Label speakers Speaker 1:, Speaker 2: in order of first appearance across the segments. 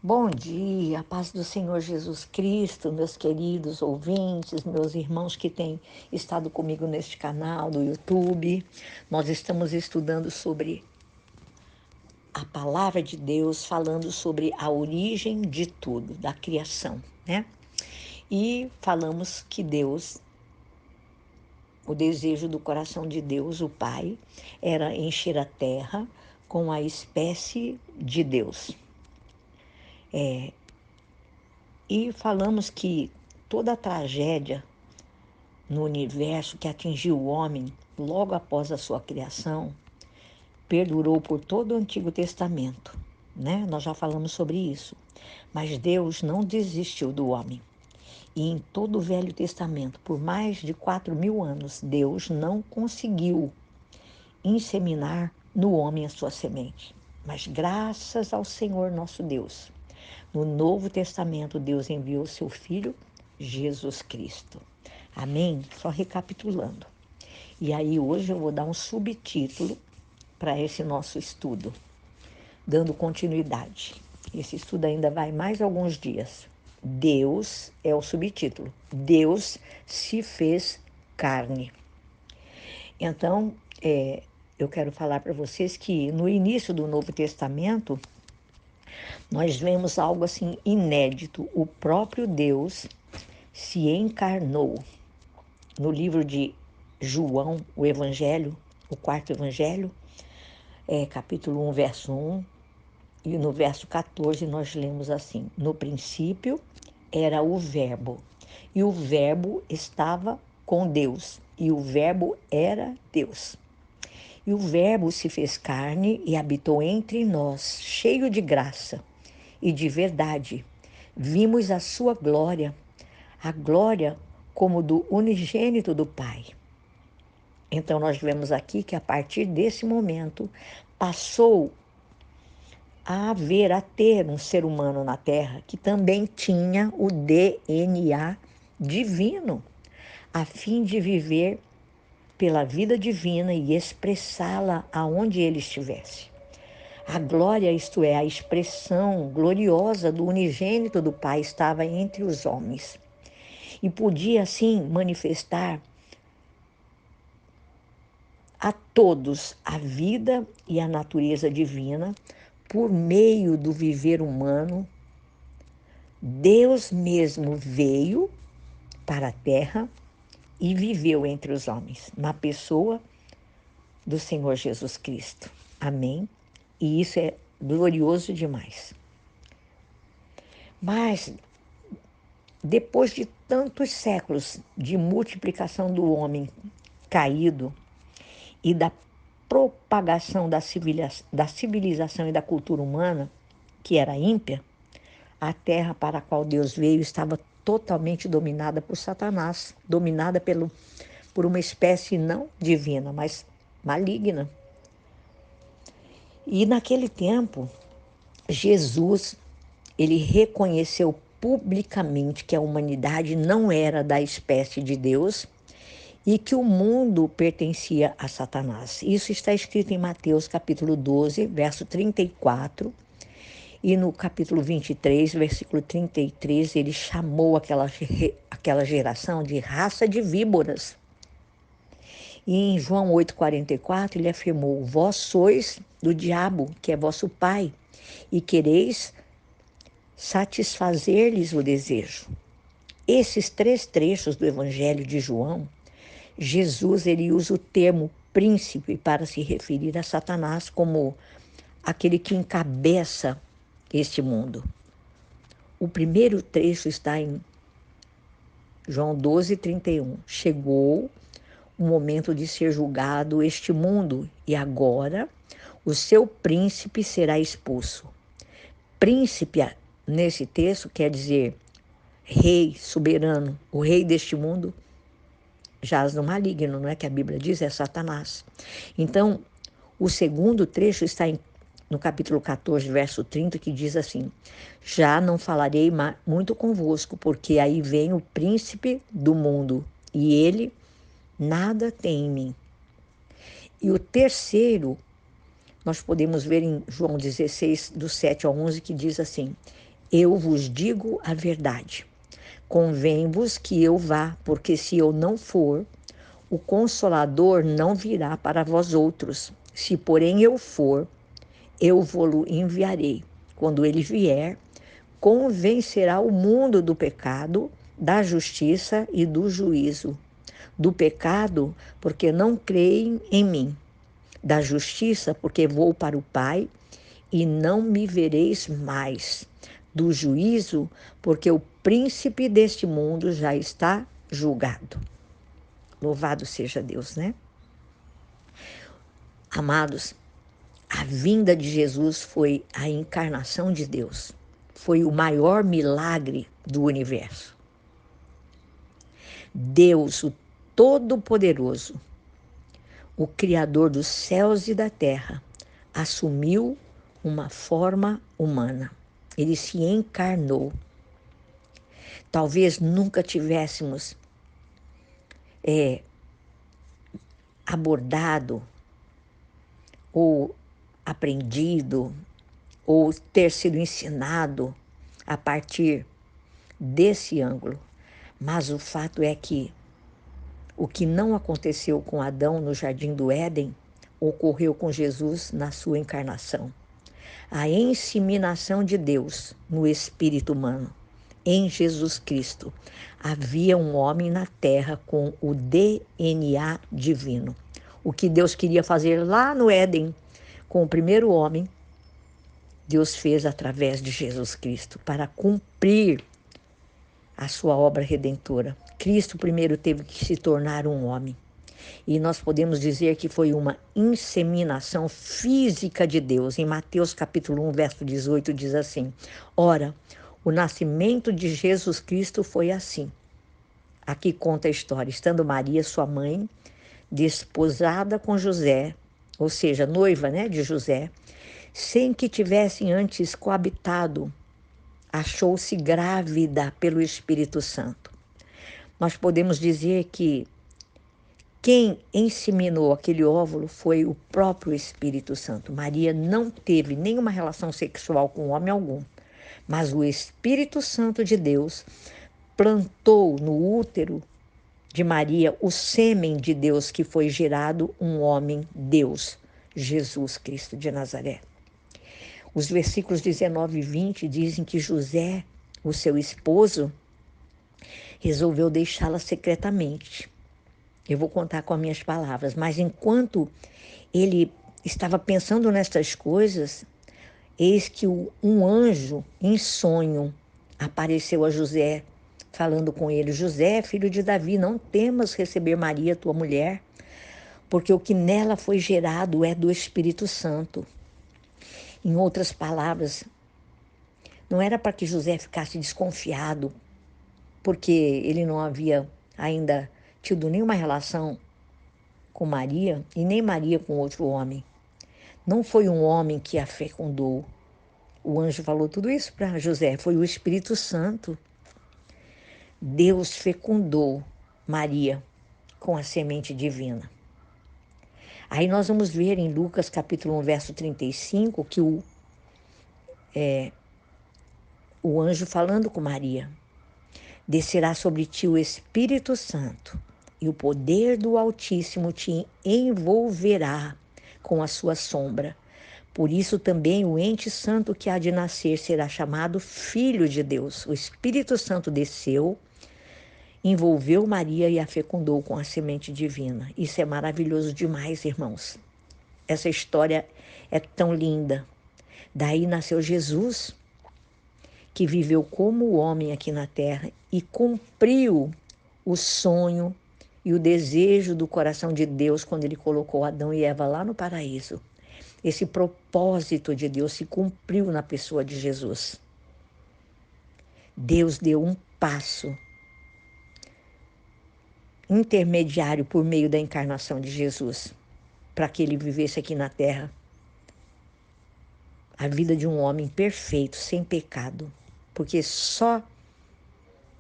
Speaker 1: Bom dia, a paz do Senhor Jesus Cristo, meus queridos ouvintes, meus irmãos que têm estado comigo neste canal do YouTube. Nós estamos estudando sobre a palavra de Deus, falando sobre a origem de tudo, da criação, né? E falamos que Deus, o desejo do coração de Deus, o Pai, era encher a terra com a espécie de Deus. E falamos que toda a tragédia no universo que atingiu o homem logo após a sua criação perdurou por todo o Antigo Testamento, né? Nós já falamos sobre isso. Mas Deus não desistiu do homem. E em todo o Velho Testamento, por mais de 4.000 anos, Deus não conseguiu inseminar no homem a sua semente. Mas graças ao Senhor nosso Deus, no Novo Testamento, Deus enviou seu Filho, Jesus Cristo. Amém? Só recapitulando. E aí hoje eu vou dar um subtítulo para esse nosso estudo, dando continuidade. Esse estudo ainda vai mais alguns dias. Deus é o subtítulo. Deus se fez carne. Então, eu quero falar para vocês que no início do Novo Testamento, nós vemos algo assim inédito. O próprio Deus se encarnou. No livro de João, o Evangelho, o quarto Evangelho, capítulo 1, verso 1, e no verso 14 nós lemos assim: no princípio era o Verbo, e o Verbo estava com Deus, e o Verbo era Deus. E o Verbo se fez carne e habitou entre nós, cheio de graça e de verdade. Vimos a sua glória, a glória como do unigênito do Pai. Então nós vemos aqui que a partir desse momento passou a ter um ser humano na Terra que também tinha o DNA divino, a fim de viver pela vida divina e expressá-la aonde ele estivesse. A glória, isto é, a expressão gloriosa do unigênito do Pai, estava entre os homens e podia assim manifestar a todos a vida e a natureza divina por meio do viver humano. Deus mesmo veio para a terra e viveu entre os homens, na pessoa do Senhor Jesus Cristo. Amém? E isso é glorioso demais. Mas, depois de tantos séculos de multiplicação do homem caído e da propagação da civilização e da cultura humana, que era ímpia, a terra para a qual Deus veio estava totalmente dominada por Satanás, dominada por uma espécie não divina, mas maligna. E naquele tempo, Jesus, ele reconheceu publicamente que a humanidade não era da espécie de Deus e que o mundo pertencia a Satanás. Isso está escrito em Mateus capítulo 12, verso 34, e no capítulo 23, versículo 33, ele chamou aquela geração de raça de víboras. E em João 8,44, ele afirmou: vós sois do diabo, que é vosso pai, e quereis satisfazer-lhes o desejo. Esses 3 trechos do Evangelho de João, Jesus ele usa o termo príncipe para se referir a Satanás como aquele que encabeça este mundo. O primeiro trecho está em João 12:31. Chegou o momento de ser julgado este mundo e agora o seu príncipe será expulso. Príncipe, nesse texto, quer dizer rei, soberano. O rei deste mundo jaz no maligno, não é que a Bíblia diz? É Satanás. Então, o segundo trecho está no capítulo 14, verso 30, que diz assim: já não falarei muito convosco, porque aí vem o príncipe do mundo, e ele nada tem em mim. E o terceiro, nós podemos ver em João 16, do 7 ao 11, que diz assim: Eu vos digo a verdade. Convém-vos que eu vá, porque se eu não for, o Consolador não virá para vós outros. Se, porém, eu for, eu vou-lo enviarei. Quando ele vier, convencerá o mundo do pecado, da justiça e do juízo. Do pecado, porque não creem em mim. Da justiça, porque vou para o Pai e não me vereis mais. Do juízo, porque o príncipe deste mundo já está julgado. Louvado seja Deus, né? Amados, a vinda de Jesus foi a encarnação de Deus. Foi o maior milagre do universo. Deus, o Todo-Poderoso, o Criador dos céus e da terra, assumiu uma forma humana. Ele se encarnou. Talvez nunca tivéssemos abordado ou aprendido ou ter sido ensinado a partir desse ângulo. Mas o fato é que o que não aconteceu com Adão no Jardim do Éden ocorreu com Jesus na sua encarnação. A inseminação de Deus no espírito humano, em Jesus Cristo. Havia um homem na terra com o DNA divino. O que Deus queria fazer lá no Éden com o primeiro homem, Deus fez através de Jesus Cristo para cumprir a sua obra redentora. Cristo primeiro teve que se tornar um homem. E nós podemos dizer que foi uma inseminação física de Deus. Em Mateus capítulo 1, verso 18, diz assim: Ora, o nascimento de Jesus Cristo foi assim. Aqui conta a história. Estando Maria, sua mãe, desposada com José, ou seja, noiva, né, de José, sem que tivessem antes coabitado, achou-se grávida pelo Espírito Santo. Nós podemos dizer que quem inseminou aquele óvulo foi o próprio Espírito Santo. Maria não teve nenhuma relação sexual com homem algum, mas o Espírito Santo de Deus plantou no útero de Maria o sêmen de Deus, que foi gerado um homem Deus, Jesus Cristo de Nazaré. Os versículos 19 e 20 dizem que José, o seu esposo, resolveu deixá-la secretamente. Eu vou contar com as minhas palavras, mas enquanto ele estava pensando nestas coisas, eis que um anjo, em sonho, apareceu a José, falando com ele: José, filho de Davi, não temas receber Maria, tua mulher, porque o que nela foi gerado é do Espírito Santo. Em outras palavras, não era para que José ficasse desconfiado, porque ele não havia ainda tido nenhuma relação com Maria e nem Maria com outro homem. Não foi um homem que a fecundou. O anjo falou tudo isso para José, foi o Espírito Santo. Deus fecundou Maria com a semente divina. Aí nós vamos ver em Lucas capítulo 1, verso 35, que o anjo falando com Maria: descerá sobre ti o Espírito Santo, e o poder do Altíssimo te envolverá com a sua sombra. Por isso também o ente santo que há de nascer será chamado Filho de Deus. O Espírito Santo desceu, envolveu Maria e a fecundou com a semente divina. Isso é maravilhoso demais, irmãos. Essa história é tão linda. Daí nasceu Jesus, que viveu como homem aqui na terra e cumpriu o sonho e o desejo do coração de Deus quando ele colocou Adão e Eva lá no paraíso. Esse propósito de Deus se cumpriu na pessoa de Jesus. Deus deu um passo intermediário por meio da encarnação de Jesus, para que ele vivesse aqui na terra a vida de um homem perfeito, sem pecado, porque só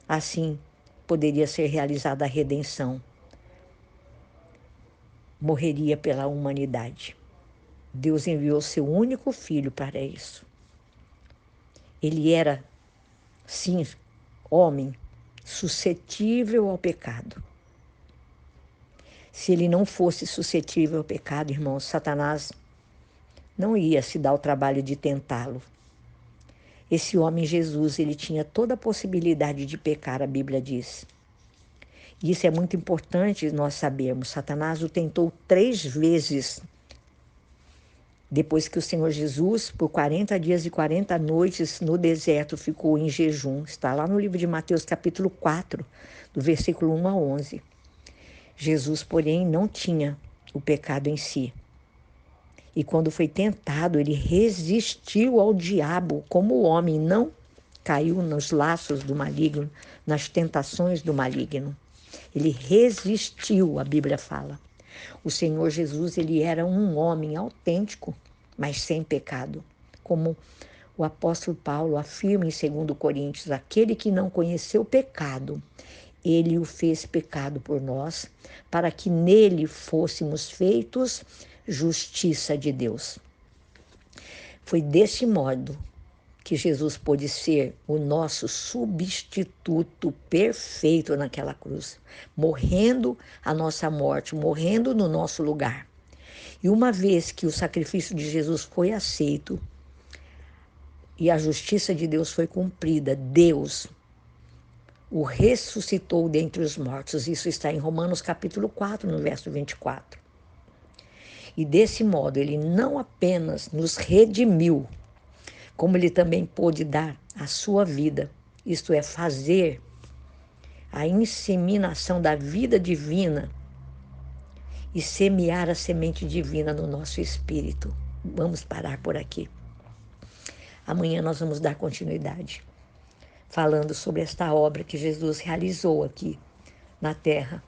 Speaker 1: assim poderia ser realizada a redenção. Morreria pela humanidade. Deus enviou seu único filho para isso. Ele era Sim, homem, suscetível ao pecado. Se ele não fosse suscetível ao pecado, irmãos, Satanás não ia se dar o trabalho de tentá-lo. Esse homem Jesus, ele tinha toda a possibilidade de pecar, a Bíblia diz. E isso é muito importante nós sabermos. Satanás o tentou 3 vezes. Depois que o Senhor Jesus, por 40 dias e 40 noites no deserto, ficou em jejum. Está lá no livro de Mateus, capítulo 4, do versículo 1 a 11. Jesus, porém, não tinha o pecado em si. E quando foi tentado, ele resistiu ao diabo como homem, não caiu nos laços do maligno, nas tentações do maligno. Ele resistiu, a Bíblia fala. O Senhor Jesus, ele era um homem autêntico, mas sem pecado. Como o apóstolo Paulo afirma em 2 Coríntios, aquele que não conheceu o pecado, ele o fez pecado por nós, para que nele fôssemos feitos justiça de Deus. Foi desse modo que Jesus pôde ser o nosso substituto perfeito naquela cruz, morrendo a nossa morte, morrendo no nosso lugar. E uma vez que o sacrifício de Jesus foi aceito e a justiça de Deus foi cumprida, Deus o ressuscitou dentre os mortos. Isso está em Romanos capítulo 4, no verso 24. E desse modo ele não apenas nos redimiu, como ele também pôde dar a sua vida, isto é, fazer a inseminação da vida divina e semear a semente divina no nosso espírito. Vamos parar por aqui. Amanhã nós vamos dar continuidade, falando sobre esta obra que Jesus realizou aqui na terra,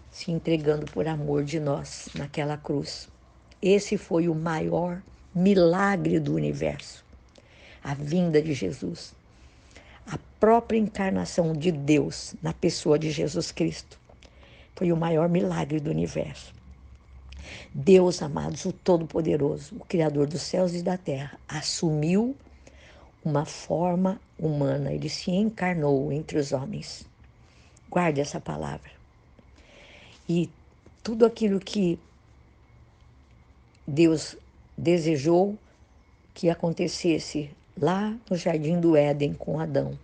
Speaker 1: se entregando por amor de nós naquela cruz. Esse foi o maior milagre do universo, a vinda de Jesus, a própria encarnação de Deus na pessoa de Jesus Cristo. Foi o maior milagre do universo. Deus, amados, o Todo-Poderoso, o Criador dos céus e da terra, assumiu uma forma humana. Ele se encarnou entre os homens. Guarde essa palavra. E tudo aquilo que Deus desejou que acontecesse lá no Jardim do Éden com Adão,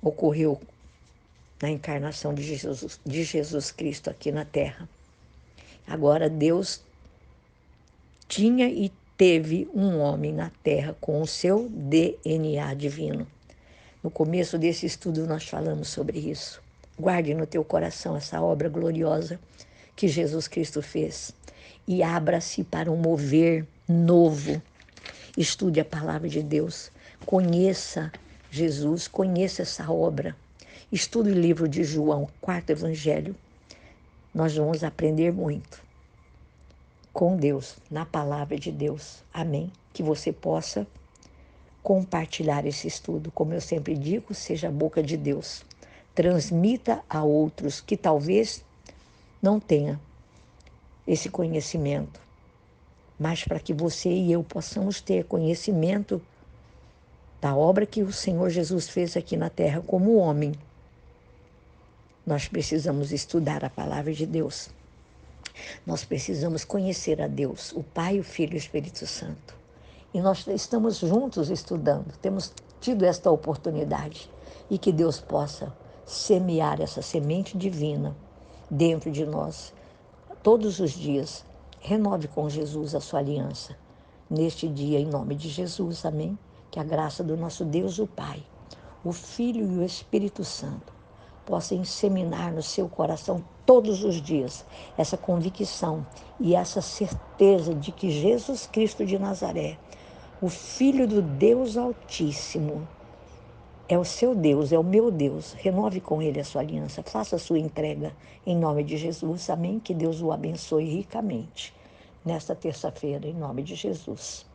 Speaker 1: ocorreu na encarnação de Jesus Cristo aqui na terra. Agora Deus tinha e teve um homem na terra com o seu DNA divino. No começo desse estudo nós falamos sobre isso. Guarde no teu coração essa obra gloriosa que Jesus Cristo fez e abra-se para um mover novo. Estude a palavra de Deus, conheça Jesus, conheça essa obra. Estude o livro de João, 4º Evangelho. Nós vamos aprender muito com Deus, na palavra de Deus. Amém? Que você possa compartilhar esse estudo. Como eu sempre digo, seja a boca de Deus. Transmita a outros que talvez não tenham esse conhecimento, mas para que você e eu possamos ter conhecimento da obra que o Senhor Jesus fez aqui na terra como homem, nós precisamos estudar a palavra de Deus. Nós precisamos conhecer a Deus, o Pai, o Filho e o Espírito Santo. E nós estamos juntos estudando, temos tido esta oportunidade. E que Deus possa semear essa semente divina dentro de nós. Todos os dias, renove com Jesus a sua aliança. Neste dia, em nome de Jesus, amém? Que a graça do nosso Deus, o Pai, o Filho e o Espírito Santo possa inseminar no seu coração todos os dias essa convicção e essa certeza de que Jesus Cristo de Nazaré, o Filho do Deus Altíssimo, é o seu Deus, é o meu Deus. Renove com Ele a sua aliança, faça a sua entrega em nome de Jesus, amém? Que Deus o abençoe ricamente nesta terça-feira, em nome de Jesus.